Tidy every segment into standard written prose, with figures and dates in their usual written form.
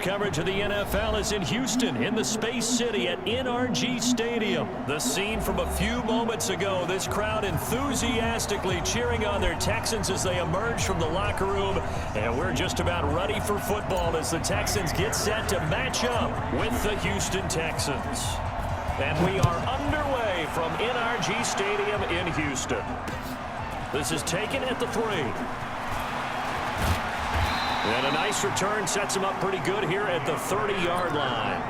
Coverage of the NFL is in Houston, in the Space City at NRG Stadium. The scene from a few moments ago, this crowd enthusiastically cheering on their Texans as they emerge from the locker room. And we're just about ready for football as the Texans get set to match up with the Houston Texans. And we are underway from NRG Stadium in Houston. This is taken at the 3. And a nice return sets him up pretty good here at the 30-yard line.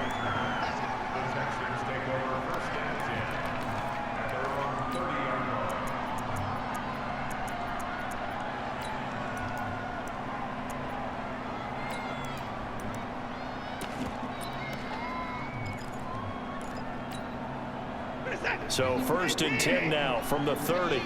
So 1st and 10 now from the 30.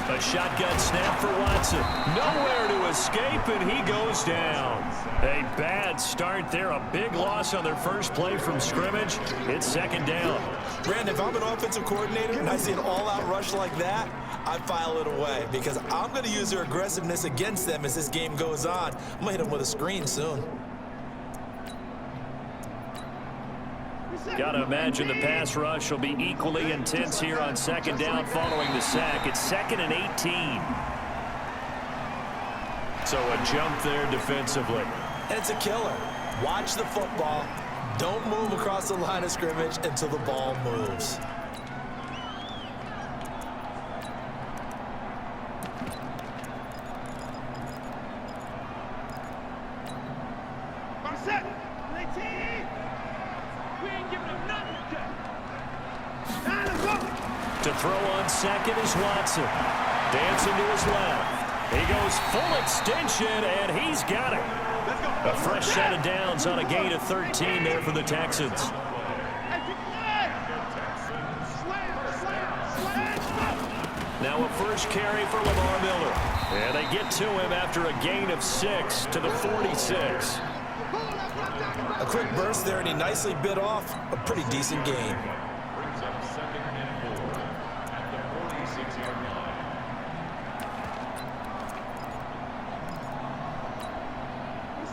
A shotgun snap for Watson. Nowhere to escape, and he goes down. A bad start there. A big loss on their first play from scrimmage. It's 2nd down. Brandon, if I'm an offensive coordinator and I see an all-out rush like that, I file it away because I'm going to use their aggressiveness against them as this game goes on. I'm going to hit them with a screen soon. Got to imagine the pass rush will be equally intense here on 2nd down following the sack. It's 2nd and 18. So a jump there defensively. And it's a killer. Watch the football. Don't move across the line of scrimmage until the ball moves. To throw on 2nd is Watson. Dancing to his left. He goes full extension, and he's got it. A fresh set of downs on a gain of 13 there for the Texans. Now a first carry for Lamar Miller. And they get to him after a gain of 6 to the 46. A quick burst there, and he nicely bit off a pretty decent gain.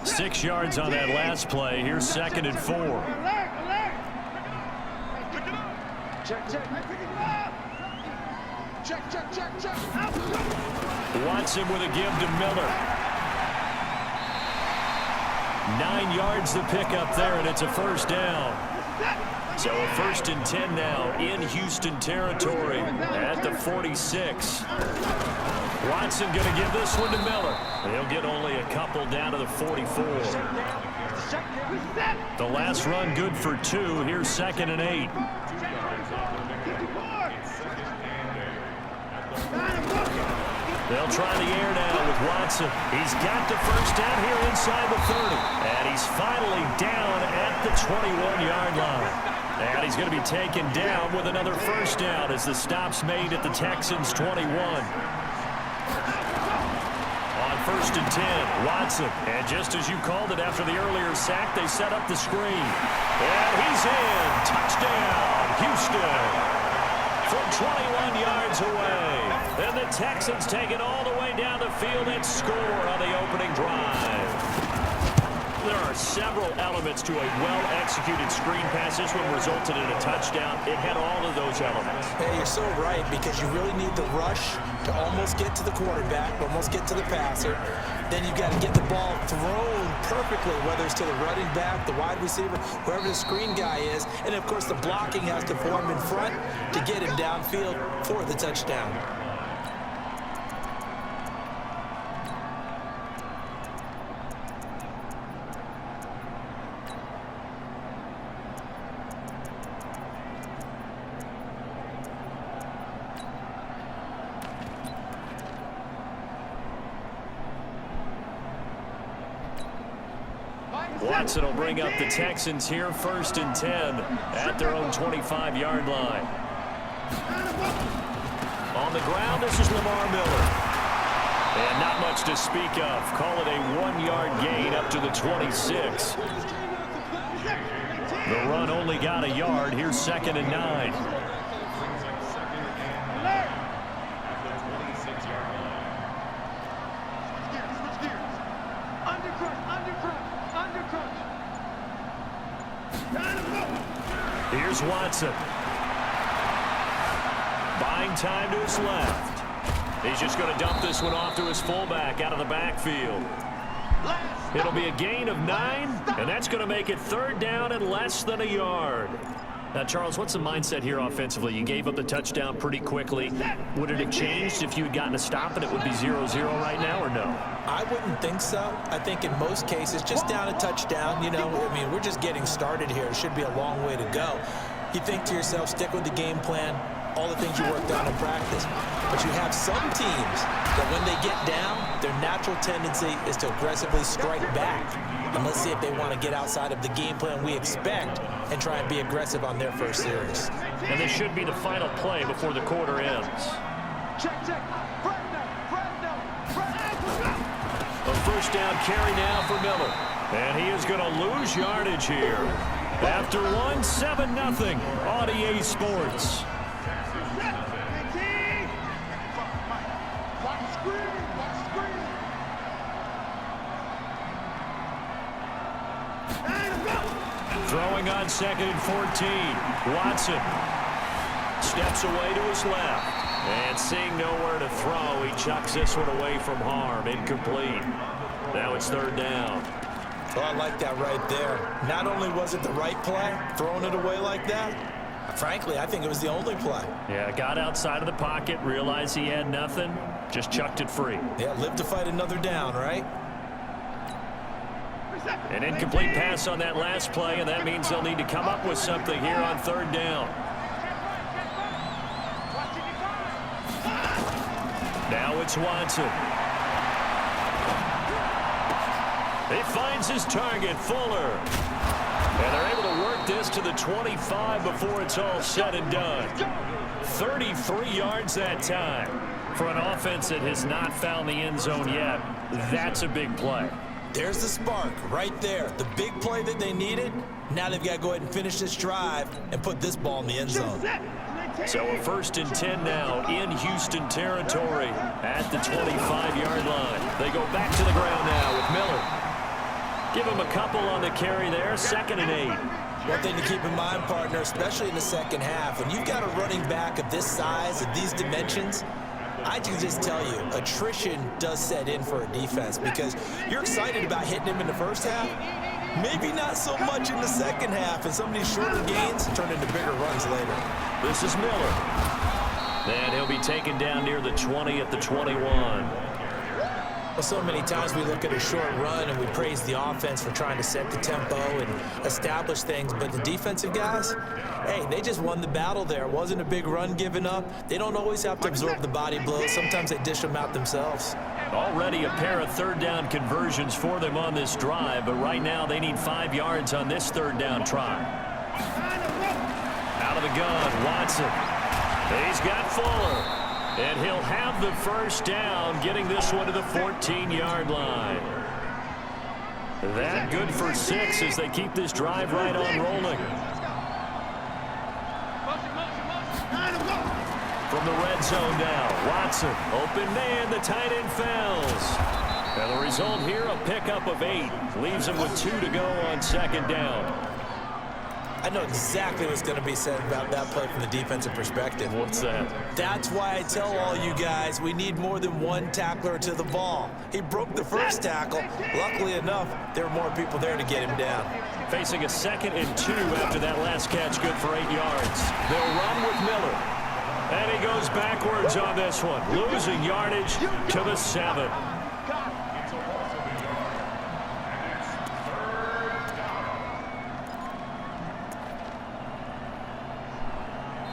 6 yards on that last play. Here's 2nd and 4. Watson with a give to Miller. 9 yards the pickup there, and it's a 1st down. So a 1st and 10 now in Houston territory at the 46. Watson going to give this one to Miller. He'll get only a couple down to the 44. The last run good for 2. Here's 2nd and 8. They'll try the air now with Watson. He's got the 1st down here inside the 30. And he's finally down at the 21-yard line. And he's going to be taken down with another 1st down as the stop's made at the Texans' 21. 1st and 10, Watson. And just as you called it after the earlier sack, they set up the screen. And he's in. Touchdown, Houston. From 21 yards away. And the Texans take it all the way down the field and score on the opening drive. There are several elements to a well-executed screen pass. This one resulted in a touchdown. It had all of those elements. Hey, you're so right, because you really need the rush to almost get to the quarterback, almost get to the passer. Then you've got to get the ball thrown perfectly, whether it's to the running back, the wide receiver, whoever the screen guy is. And, of course, the blocking has to form in front to get him downfield for the touchdown. Watson will bring up the Texans here, 1st and 10 at their own 25-yard line. On the ground, this is Lamar Miller. And not much to speak of. Call it a 1-yard gain up to the 26. The run only got a yard. Here's 2nd and 9. Here's Watson. Buying time to his left. He's just going to dump this one off to his fullback out of the backfield. It'll be a gain of 9, and that's going to make it 3rd down and less than a yard. Now, Charles, what's the mindset here offensively? You gave up the touchdown pretty quickly. Would it have changed if you had gotten a stop and it would be 0-0 right now, or no? I wouldn't think so. I think in most cases, just down a touchdown, you know, I mean, we're just getting started here. It should be a long way to go. You think to yourself, stick with the game plan, all the things you worked on in practice. But you have some teams that when they get down, their natural tendency is to aggressively strike back. And let's see if they want to get outside of the game plan we expect and try and be aggressive on their first series. And this should be the final play before the quarter ends. A 1st down carry now for Miller. And he is going to lose yardage here. After 7-0 on EA Sports. Throwing on 2nd and 14. Watson steps away to his left. And seeing nowhere to throw, he chucks this one away from harm. Incomplete. Now it's 3rd down. Well, I like that right there. Not only was it the right play, throwing it away like that, frankly, I think it was the only play. Yeah, got outside of the pocket, realized he had nothing, just chucked it free. Yeah, live to fight another down, right? An incomplete pass on that last play, and that means they'll need to come up with something here on 3rd down. Now it's Watson. He finds his target, Fuller. And they're able to work this to the 25 before it's all said and done. 33 yards that time. For an offense that has not found the end zone yet, that's a big play. There's the spark right there. The big play that they needed. Now they've got to go ahead and finish this drive and put this ball in the end zone. So a 1st and 10 now in Houston territory at the 25-yard line. They go back to the ground now with Miller. Give him a couple on the carry there. 2nd and 8. One thing to keep in mind, partner, especially in the second half, when you've got a running back of this size, of these dimensions, I can just tell you, attrition does set in for a defense because you're excited about hitting him in the first half. Maybe not so much in the second half, and some of these shorter gains turn into bigger runs later. This is Miller. And he'll be taken down near the 20 at the 21. Well, so many times we look at a short run and we praise the offense for trying to set the tempo and establish things, but the defensive guys, hey, they just won the battle there. It wasn't a big run given up. They don't always have to absorb the body blows. Sometimes they dish them out themselves. Already a pair of 3rd down conversions for them on this drive, but right now they need 5 yards on this 3rd down try. Out of the gun, Watson. He's got Fuller. And he'll have the 1st down, getting this one to the 14-yard line. That good for 6 as they keep this drive right on rolling. From the red zone now, Watson, open man, the tight end fails. And the result here, a pickup of 8. Leaves him with 2 to go on 2nd down. I know exactly what's going to be said about that play from the defensive perspective. What's that? That's why I tell all you guys we need more than one tackler to the ball. He broke the first tackle. Luckily enough, there were more people there to get him down. Facing a 2nd and 2 after that last catch, good for 8 yards. They'll run with Miller. And he goes backwards on this one, losing yardage to the 7.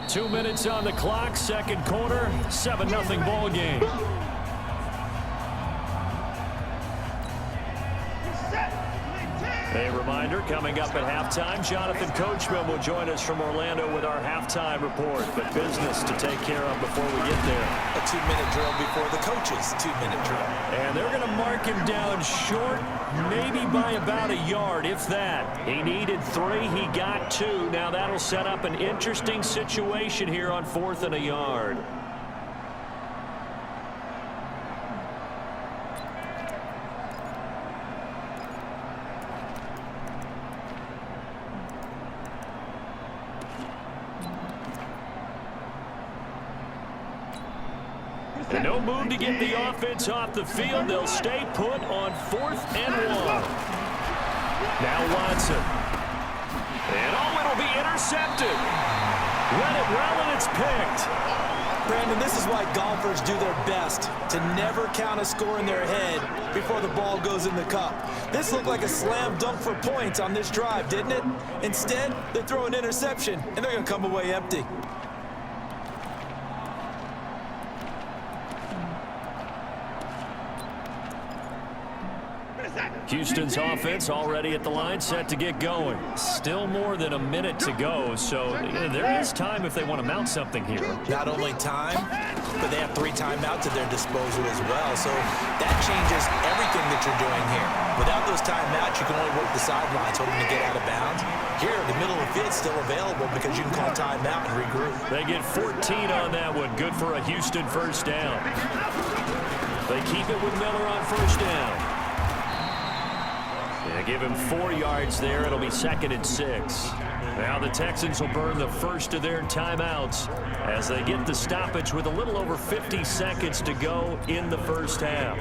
2 minutes on the clock, 2nd quarter, 7-0 ball game. A reminder, coming up at halftime, Jonathan Coachman will join us from Orlando with our halftime report. But business to take care of before we get there. A 2-minute drill before the coach's 2-minute drill. And they're going to mark him down short, maybe by about a yard, if that. He needed 3, he got 2. Now that'll set up an interesting situation here on 4th and a yard. And no move to get the offense off the field. They'll stay put on 4th and 1. Now Watson. And it'll be intercepted. Let it run and it's picked. Brandon, this is why golfers do their best to never count a score in their head before the ball goes in the cup. This looked like a slam dunk for points on this drive, didn't it? Instead, they throw an interception, and they're going to come away empty. Houston's offense already at the line, set to get going. Still more than a minute to go, so there is time if they want to mount something here. Not only time, but they have 3 timeouts at their disposal as well, so that changes everything that you're doing here. Without those timeouts, you can only work the sidelines, hoping to get out of bounds. Here, the middle of the field's still available because you can call timeout and regroup. They get 14 on that one, good for a Houston first down. They keep it with Miller on first down. Give him 4 yards there. It'll be 2nd and 6. Now the Texans will burn the first of their timeouts as they get the stoppage with a little over 50 seconds to go in the first half.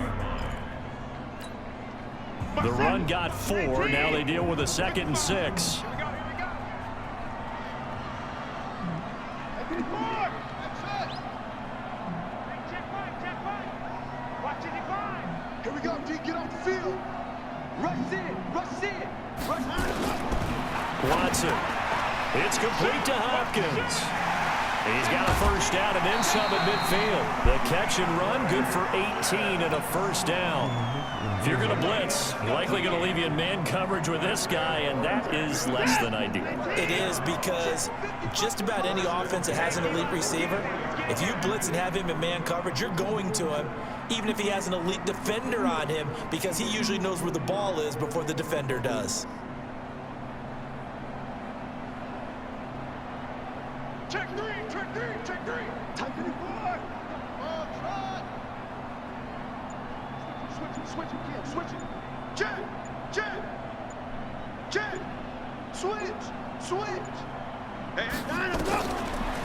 The run got 4. Now they deal with a 2nd and 6. Here we go, D. Get off the field. Rush in, rush in, rush in. Watson. It's complete to Hopkins. He's got a first down and then some at midfield. The catch and run, good for 18 and a first down. If you're going to blitz, likely going to leave you in man coverage with this guy, and that is less than ideal. It is, because just about any offense that has an elite receiver, if you blitz and have him in man coverage, you're going to him, even if he has an elite defender on him, because he usually knows where the ball is before the defender does. Check three, check three, check three. Type it in forward. Ball trot. Switch it, kid, switch it. Check. Switch. And down and up.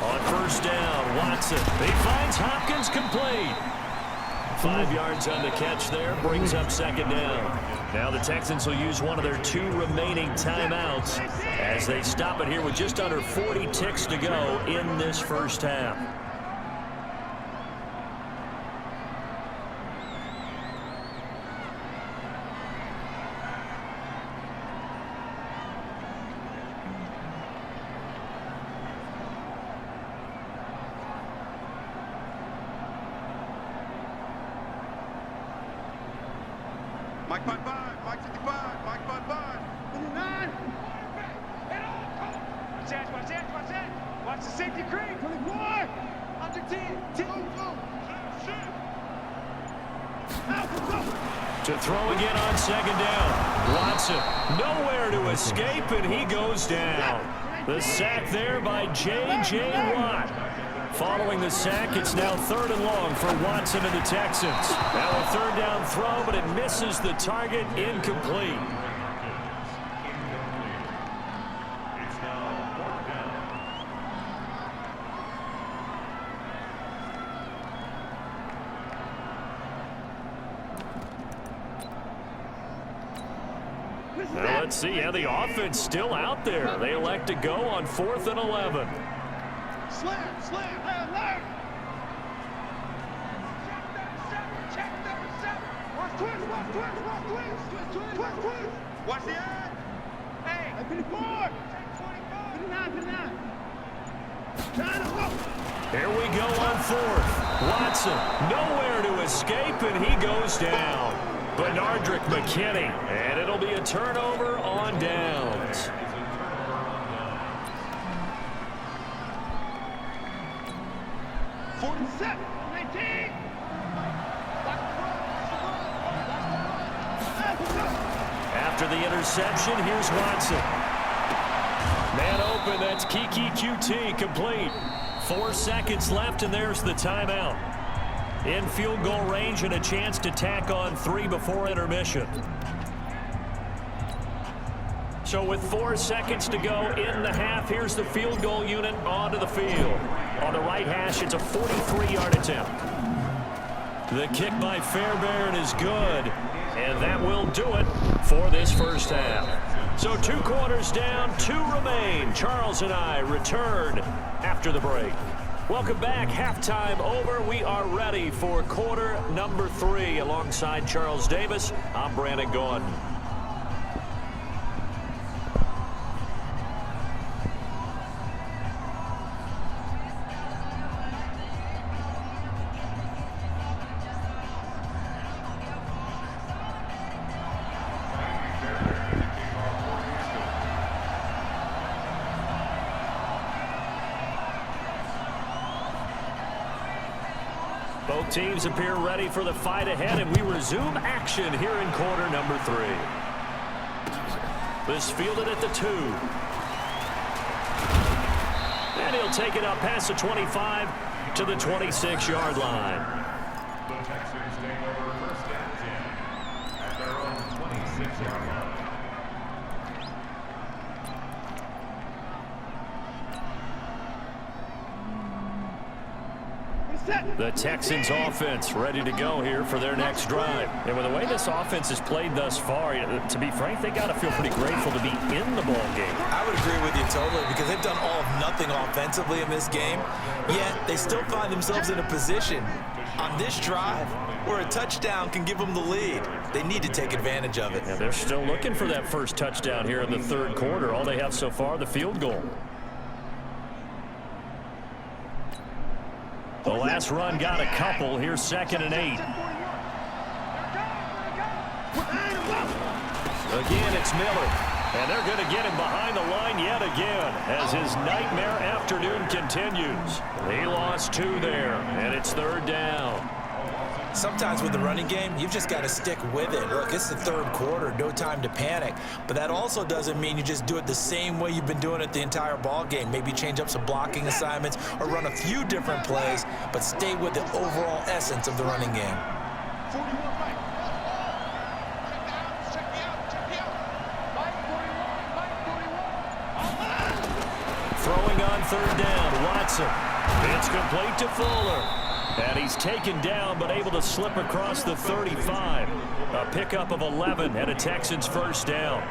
On first down, Watson. He finds Hopkins complete. 5 yards on the catch there, brings up 2nd down. Now the Texans will use one of their 2 remaining timeouts as they stop it here with just under 40 ticks to go in this first half. Mike 55, Mike 55, Mike 55. 29. Watch that. Watch the safety creep. 24. Under 10. 10. To throw again on 2nd down. Watson nowhere to escape, and he goes down. The sack there by J.J. Watt. Following the sack, it's now 3rd and long for Watson and the Texans. Now a 3rd down throw, but it misses the target, incomplete. Now let's see how the offense still out there. They elect to go on 4th and 11. Slam, alert! Check number 7. Watch twist. Watch the eye. Hey, 54. 59. Here we go on 4th. Watson nowhere to escape, and he goes down. Bernardrick McKinney, and it'll be a turnover on downs. After the interception, here's Watson. Man open, that's Kiki QT complete. 4 seconds left, and there's the timeout. In field goal range and a chance to tack on 3 before intermission. So with 4 seconds to go in the half, here's the field goal unit onto the field. On the right hash, it's a 43-yard attempt. The kick by Fairbairn is good, and that will do it for this first half. So 2 quarters down, 2 remain. Charles and I return after the break. Welcome back. Halftime over. We are ready for quarter number 3. Alongside Charles Davis, I'm Brandon Gordon. Both teams appear ready for the fight ahead, and we resume action here in quarter number 3. This fielded at the 2. And he'll take it up past the 25 to the 26-yard line. The Texans take over first and 10 at their own 26-yard line. The Texans offense ready to go here for their next drive. And with the way this offense has played thus far, to be frank, they got to feel pretty grateful to be in the ball game. I would agree with you totally, because they've done all of nothing offensively in this game, yet they still find themselves in a position on this drive where a touchdown can give them the lead. They need to take advantage of it. Yeah, they're still looking for that first touchdown here in the third quarter. All they have so far, the field goal. The last run got a couple. Here's 2nd and 8. Again, it's Miller. And they're going to get him behind the line yet again as his nightmare afternoon continues. He lost 2 there, and it's 3rd down. Sometimes with the running game, you've just got to stick with it. Look, it's the third quarter, no time to panic. But that also doesn't mean you just do it the same way you've been doing it the entire ball game. Maybe change up some blocking assignments or run a few different plays, but stay with the overall essence of the running game. Throwing on 3rd down, Watson. It's complete to Fuller. And he's taken down, but able to slip across the 35. A pickup of 11 and a Texans first down.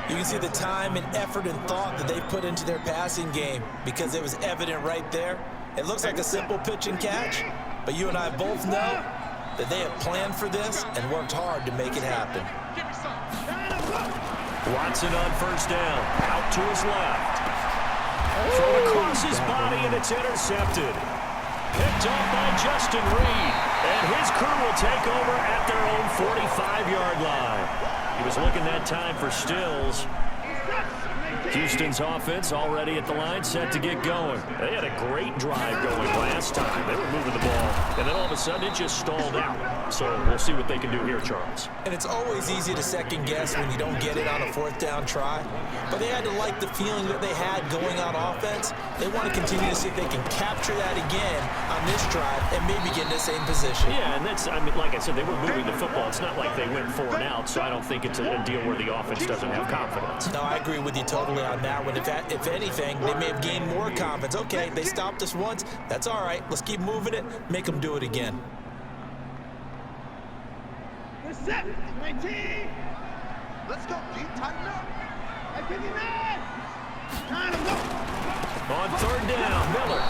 You can see the time and effort and thought that they put into their passing game because it was evident right there. It looks like a simple pitch and catch, but you and I both know that they have planned for this and worked hard to make it happen. Watson on first down, out to his left. Throw across his body, and it's intercepted. Picked off by Justin Reed, and his crew will take over at their own 45-yard line. He was looking that time for Stills. Houston's offense already at the line, set to get going. They had a great drive going last time. They were moving the ball, and then all of a sudden it just stalled out. So we'll see what they can do here, Charles. And it's always easy to second guess when you don't get it on a 4th down try. But they had to like the feeling that they had going on offense. They want to continue to see if they can capture that again on this drive and maybe get in the same position. Yeah, and that's, I mean, like I said, they were moving the football. It's not like they went 4 and out, so I don't think it's a deal where the offense doesn't have confidence. No, I agree with you totally on that one. If anything, they may have gained more confidence. Okay, they stopped us once. That's all right. Let's keep moving it. Make them do it again. Set, 19. Let's go, Pete. Tighten up. On 3rd down, Miller.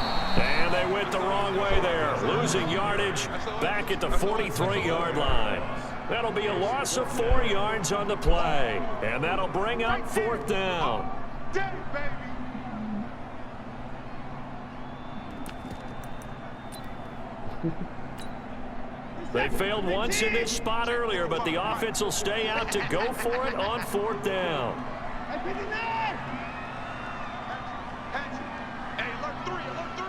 And they went the wrong way there. Losing yardage back at the 43-yard line. That'll be a loss of 4 yards on the play. And that'll bring up 4th down. They failed once in this spot earlier, but the offense will stay out to go for it on 4th down. Hey, alert 3, alert 3.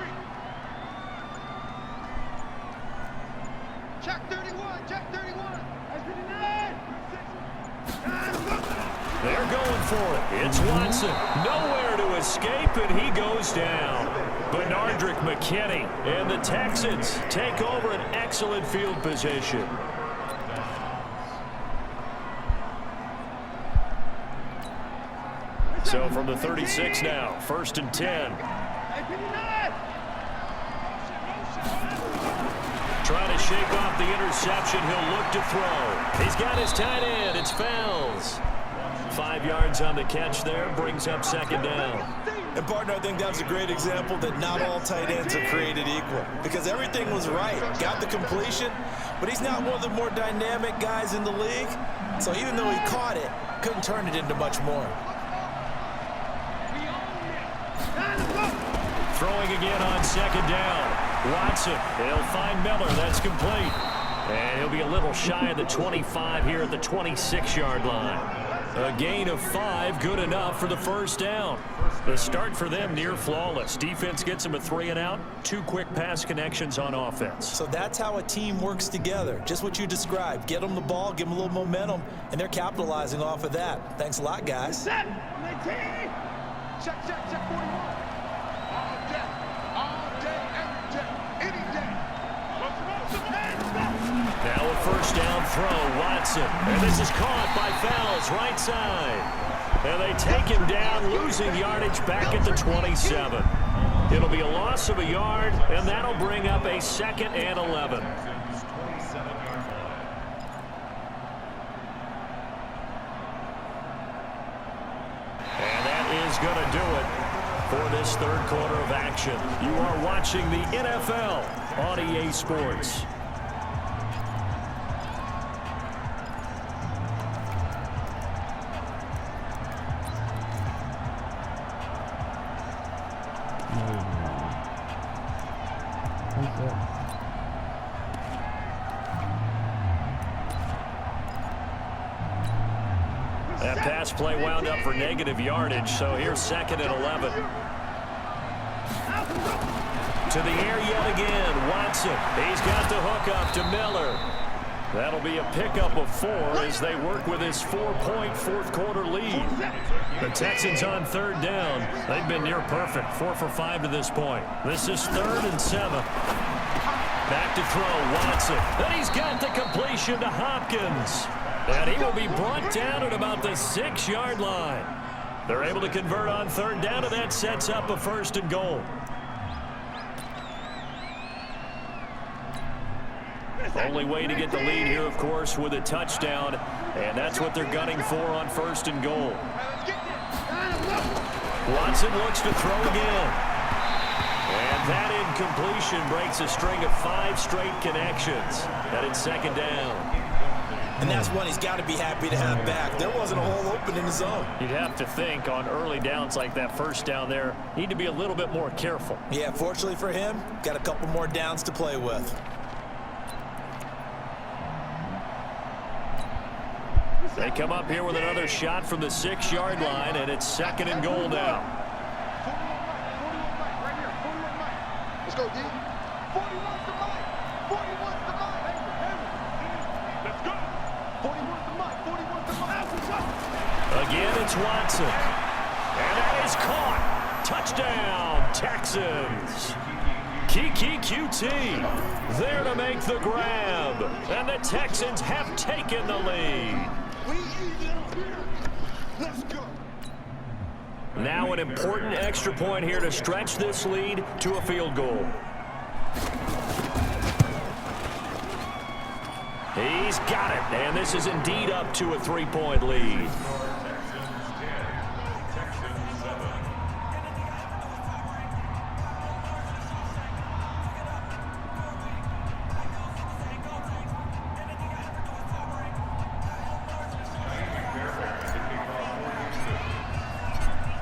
Check 31, check 31. They're going for it. It's Watson. Nowhere to escape, and he goes down. Bernardrick McKinney and the Texans take over an excellent field position. So from the 36 now, 1st and 10. Trying to shake off the interception. He'll look to throw. He's got his tight end. It's Fells. 5 yards on the catch there. Brings up 2nd down. And, partner, I think that was a great example that not all tight ends are created equal. Because everything was right. Got the completion, but he's not one of the more dynamic guys in the league. So even though he caught it, couldn't turn it into much more. Throwing again on 2nd down. Watson, he'll find Miller. That's complete. And he'll be a little shy of the 25 here at the 26-yard line. A gain of 5, good enough for the 1st down. The start for them near flawless. Defense gets them a 3 and out. 2 quick pass connections on offense. So that's how a team works together. Just what you described. Get them the ball, give them a little momentum, and they're capitalizing off of that. Thanks a lot, guys. Check, check, check 41. All day, every day, any day. Now a 1st down throw, Watson. And this is caught by Fells, right side. And they take him down, losing yardage back at the 27. It'll be a loss of a yard, and that'll bring up a 2nd and 11. And that is going to do it for this 3rd quarter of action. You are watching the NFL on EA Sports. That pass play wound up for negative yardage, so here's 2nd and 11. To the air yet again, Watson. He's got the hook up to Miller. That'll be a pickup of 4 as they work with his 4-point 4th quarter lead. The Texans on 3rd down. They've been near perfect, 4 for 5 to this point. This is 3rd and 7. Back to throw, Watson. Then he's got the completion to Hopkins. And he will be brought down at about the 6-yard line. They're able to convert on 3rd down, and that sets up a 1st and goal. Only way to get the lead here, of course, with a touchdown. And that's what they're gunning for on 1st and goal. Watson looks to throw again. And that incompletion breaks a string of 5 straight connections. And it's 2nd down. And that's one he's got to be happy to have back. There wasn't a hole open in the zone. You'd have to think on early downs like that 1st down there, need to be a little bit more careful. Yeah, fortunately for him, got a couple more downs to play with. They come up here with another shot from the 6-yard line, and it's 2nd and goal now. 41 right here, 41 right. Let's go, D. 41's the mic. 41's the mic. Let's go. 41's the mic. 41's the mic. Again, it's Watson. And that is caught. Touchdown, Texans. Kiki QT there to make the grab. And the Texans have taken the lead. Let's go. Now an important extra point here to stretch this lead to a field goal. He's got it, and this is indeed up to a 3-point lead.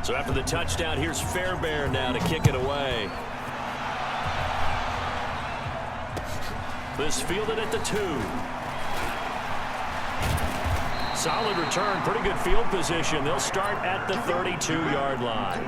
So after the touchdown, here's Fairbairn now to kick it away. This fielded at the 2. Solid return, pretty good field position. They'll start at the 32-yard line.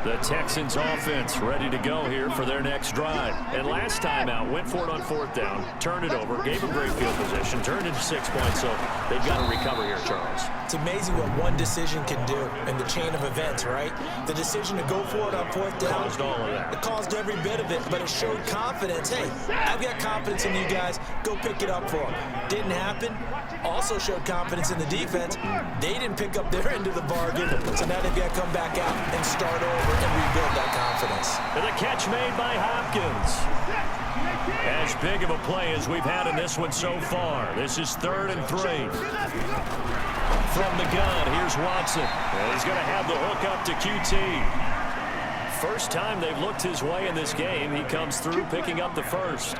The Texans offense ready to go here for their next drive. And last time out, went for it on 4th down, turned it over, gave them great field position, turned into 6 points, so they've got to recover here, Charles. It's amazing what one decision can do in the chain of events, right? The decision to go for it on 4th down. Caused all of that. It caused every bit of it, but it showed confidence. Hey, I've got confidence in you guys. Go pick it up for them. Didn't happen. Also showed confidence in the defense. They didn't pick up their end of the bargain, so now they've got to come back out and start over and rebuild that confidence. And the catch made by Hopkins. As big of a play as we've had in this one so far. This is 3rd and 3. From the gun, here's Watson. And he's going to have the hook up to QT. First time they've looked his way in this game. He comes through picking up the first.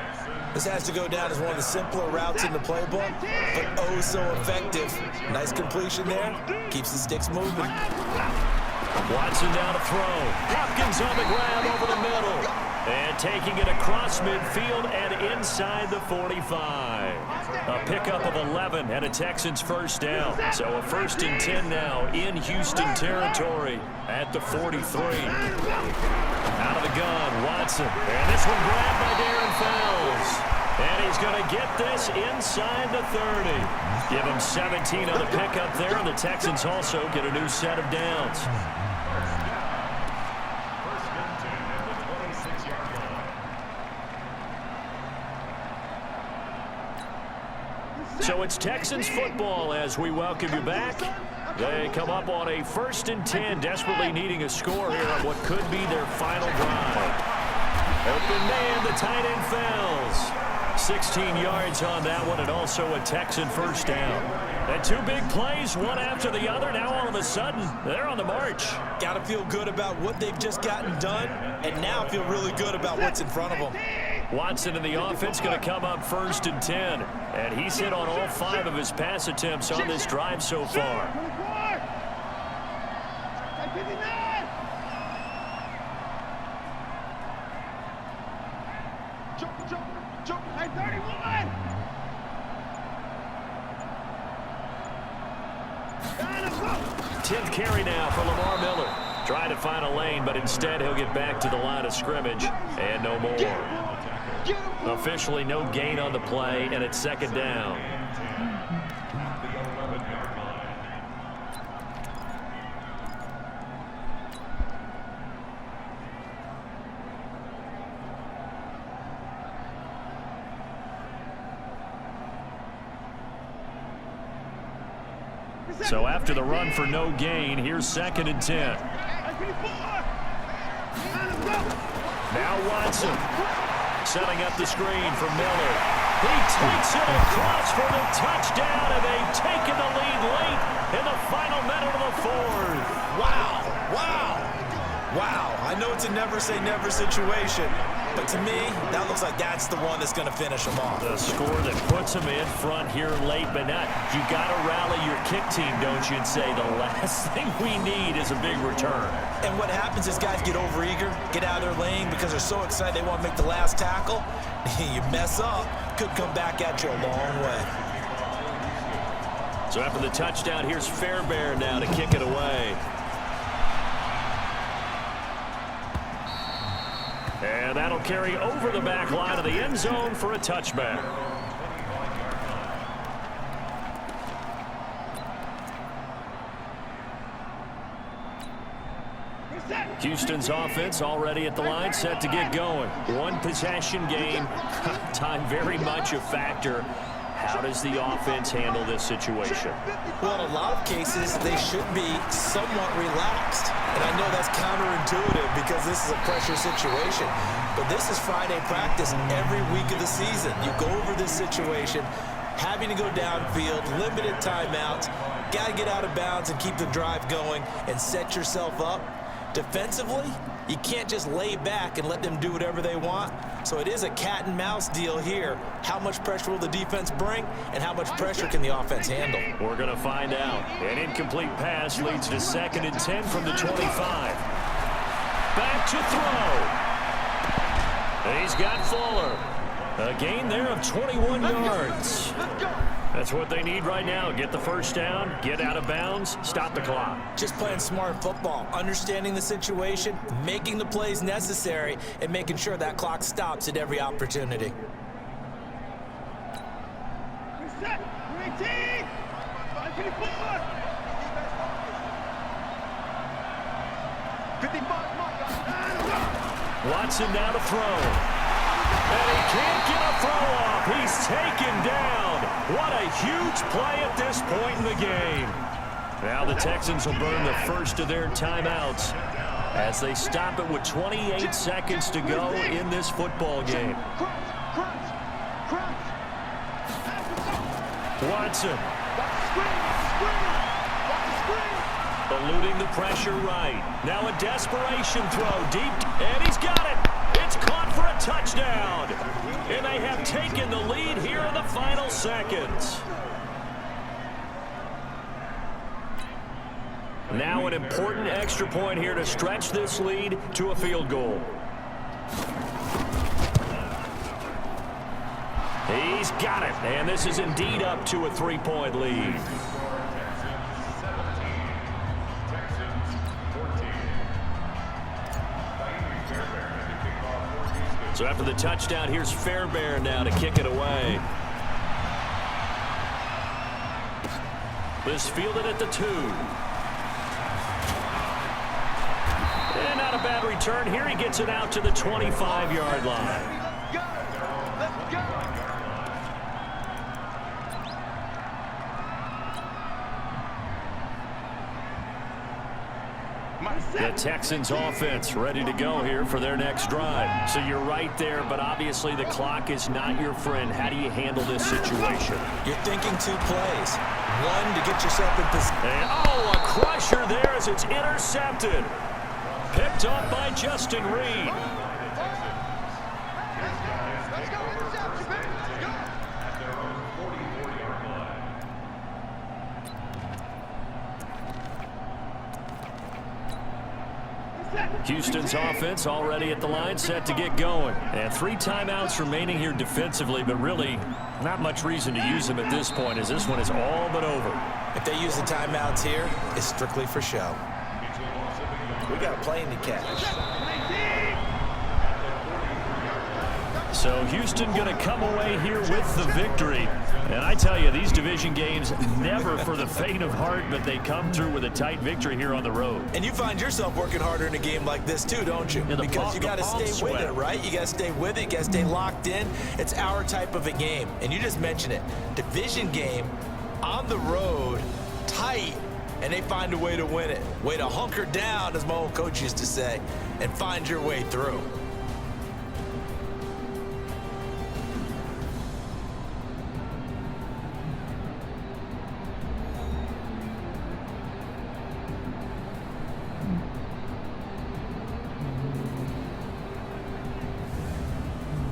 This has to go down as one of the simpler routes in the playbook, but oh so effective. Nice completion there. Keeps the sticks moving. Watson down to throw. Hopkins on the grab over the middle. And taking it across midfield and inside the 45. A pickup of 11 and a Texans first down. So a 1st and 10 now in Houston territory at the 43. Out of the gun, Watson. And this one grabbed by Darren Fells. And he's going to get this inside the 30. Give him 17 on the pickup there, and the Texans also get a new set of downs. So it's Texans football as we welcome you back. They come up on a 1st and 10, desperately needing a score here on what could be their final drive. Open man, the tight end Fells. 16 yards on that one, and also a Texan first down. And 2 big plays, one after the other. Now all of a sudden, they're on the march. Got to feel good about what they've just gotten done, and now feel really good about what's in front of them. Watson in the offense going to come up 1st and 10. And he's hit on all 5 of his pass attempts on this drive so far. Jump, hey, 31! 10th carry now for Lamar Miller. Trying to find a lane, but instead he'll get back to the line of scrimmage. And no more. Officially no gain on the play, and it's 2nd down. So after the run for no gain, here's 2nd and 10. Now Watson setting up the screen for Miller. He takes it across for the touchdown, and they've taken the lead late in the final minute of the 4th. Wow, wow, wow. I know it's a never-say-never situation, but to me, that looks like that's the one that's going to finish them off. The score that puts them in front here late, but not. You got to rally your kick team, don't you, and say the last thing we need is a big return. And what happens is guys get overeager, get out of their lane because they're so excited they want to make the last tackle. You mess up, could come back at you a long way. So after the touchdown, here's Fairbairn now to kick it away. And that'll carry over the back line of the end zone for a touchback. Houston's offense already at the line, set to get going. One possession game, time very much a factor. How does the offense handle this situation? Well, in a lot of cases, they should be somewhat relaxed. And I know that's counterintuitive because this is a pressure situation. But this is Friday practice every week of the season. You go over this situation, having to go downfield, limited timeouts, got to get out of bounds and keep the drive going and set yourself up. Defensively, you can't just lay back and let them do whatever they want. So it is a cat and mouse deal here. How much pressure will the defense bring, and how much pressure can the offense handle? We're going to find out. An incomplete pass leads to 2nd and 10 from the 25. Back to throw. He's got Fuller. A gain there of 21 yards. That's what they need right now. Get the first down, get out of bounds, stop the clock. Just playing smart football, understanding the situation, making the plays necessary, and making sure that clock stops at every opportunity. Reset. 18. 554. 55. Watson now to throw. And he can't get a throw off. He's taken down. What a huge play at this point in the game. Now the Texans will burn the first of their timeouts as they stop it with 28 seconds to go in this football game. Watson. Eluding the pressure right. Now a desperation throw deep, and he's got it. It's caught for a touchdown. And they have taken the lead here in the final seconds. Now an important extra point here to stretch this lead to a field goal. He's got it. And this is indeed up to a 3-point lead. So after the touchdown, here's Fairbairn now to kick it away. This fielded at the 2. And not a bad return here. He gets it out to the 25-yard line. The Texans offense ready to go here for their next drive. So you're right there, but obviously the clock is not your friend. How do you handle this situation? You're thinking 2 plays. One, to get yourself in position. Oh, a crusher there as it's intercepted. Picked up by Justin Reed. Houston's offense already at the line, set to get going. And 3 timeouts remaining here defensively, but really not much reason to use them at this point, as this one is all but over. If they use the timeouts here, it's strictly for show. We got a plane to catch. So Houston going to come away here with the victory. And I tell you, these division games, never for the faint of heart, but they come through with a tight victory here on the road. And you find yourself working harder in a game like this too, don't you? Because you got to stay with it, right? You got to stay with it. You got to stay locked in. It's our type of a game. And you just mentioned it. Division game, on the road, tight, and they find a way to win it. Way to hunker down, as my old coach used to say, and find your way through.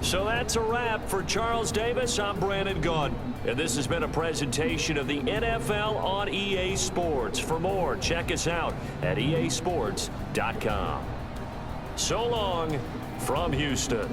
So that's a wrap for Charles Davis. I'm Brandon Gaudin, and this has been a presentation of the NFL on EA Sports. For more, check us out at easports.com. So long from Houston.